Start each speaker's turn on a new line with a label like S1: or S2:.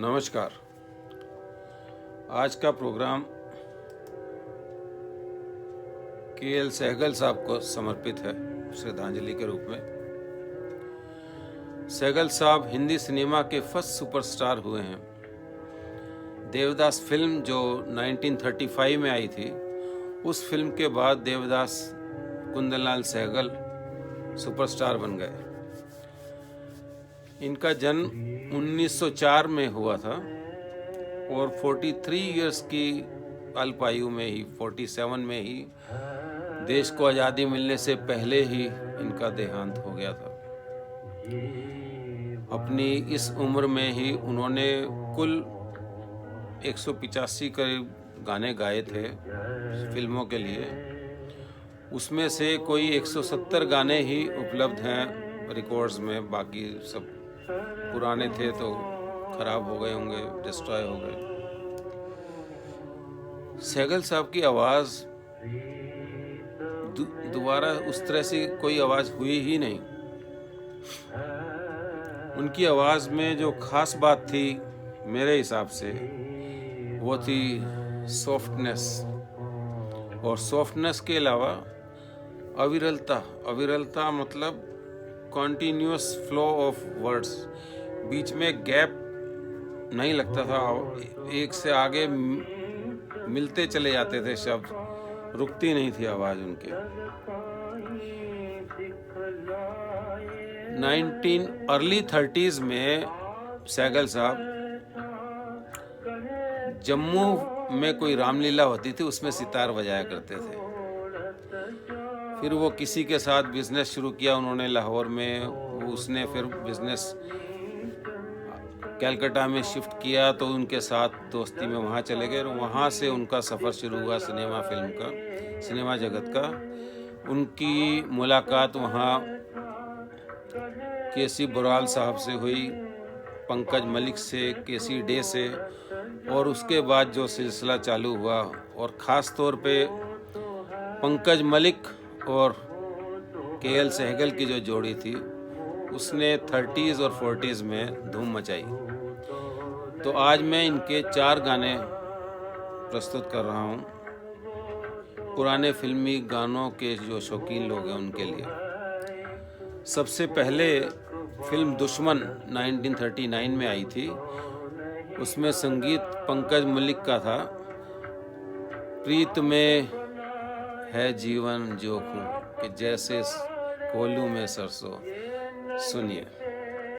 S1: नमस्कार। आज का प्रोग्राम के.एल. सहगल साहब को समर्पित है श्रद्धांजलि के रूप में। सहगल साहब हिंदी सिनेमा के फर्स्ट सुपरस्टार हुए हैं। देवदास फिल्म जो 1935 में आई थी, उस फिल्म के बाद देवदास कुंदनलाल सहगल सुपरस्टार बन गए। इनका जन्म 1904 में हुआ था और 43 इयर्स की अल्प आयु में ही 47 में ही देश को आज़ादी मिलने से पहले ही इनका देहांत हो गया था। अपनी इस उम्र में ही उन्होंने कुल 185 करीब गाने गाए थे फिल्मों के लिए। उसमें से कोई 170 गाने ही उपलब्ध हैं रिकॉर्ड्स में, बाकी सब पुराने थे तो खराब हो गए होंगे, डिस्ट्रॉय हो गए। सहगल साहब की आवाज़ दोबारा उस तरह से कोई आवाज़ हुई ही नहीं। उनकी आवाज़ में जो खास बात थी मेरे हिसाब से, वो थी सॉफ्टनेस, और सॉफ्टनेस के अलावा अविरलता मतलब कॉन्टीन्यूअस फ्लो ऑफ वर्ड्स। बीच में गैप नहीं लगता था, एक से आगे मिलते चले जाते थे शब्द, रुकती नहीं थी आवाज़ उनके। 1930s में सहगल साहब जम्मू में कोई रामलीला होती थी, उसमें सितार बजाया करते थे। फिर वो किसी के साथ बिजनेस शुरू किया उन्होंने लाहौर में, उसने फिर बिजनेस कलकत्ता में शिफ्ट किया तो उनके साथ दोस्ती में वहाँ चले गए और वहाँ से उनका सफ़र शुरू हुआ सिनेमा फिल्म का, सिनेमा जगत का। उनकी मुलाकात वहाँ के.सी. बराल साहब से हुई, पंकज मलिक से, के.सी. डे से, और उसके बाद जो सिलसिला चालू हुआ, और ख़ास तौर पे पंकज मलिक और के.एल. सहगल की जो जोड़ी थी, उसने 30s और 40s में धूम मचाई। तो आज मैं इनके 4 गाने प्रस्तुत कर रहा हूँ, पुराने फिल्मी गानों के जो शौकीन लोग हैं उनके लिए। सबसे पहले फिल्म दुश्मन 1939 में आई थी, उसमें संगीत पंकज मलिक का था। प्रीत में है जीवन जोखूं कि जैसे कोल्हू में सरसों। सुनिए।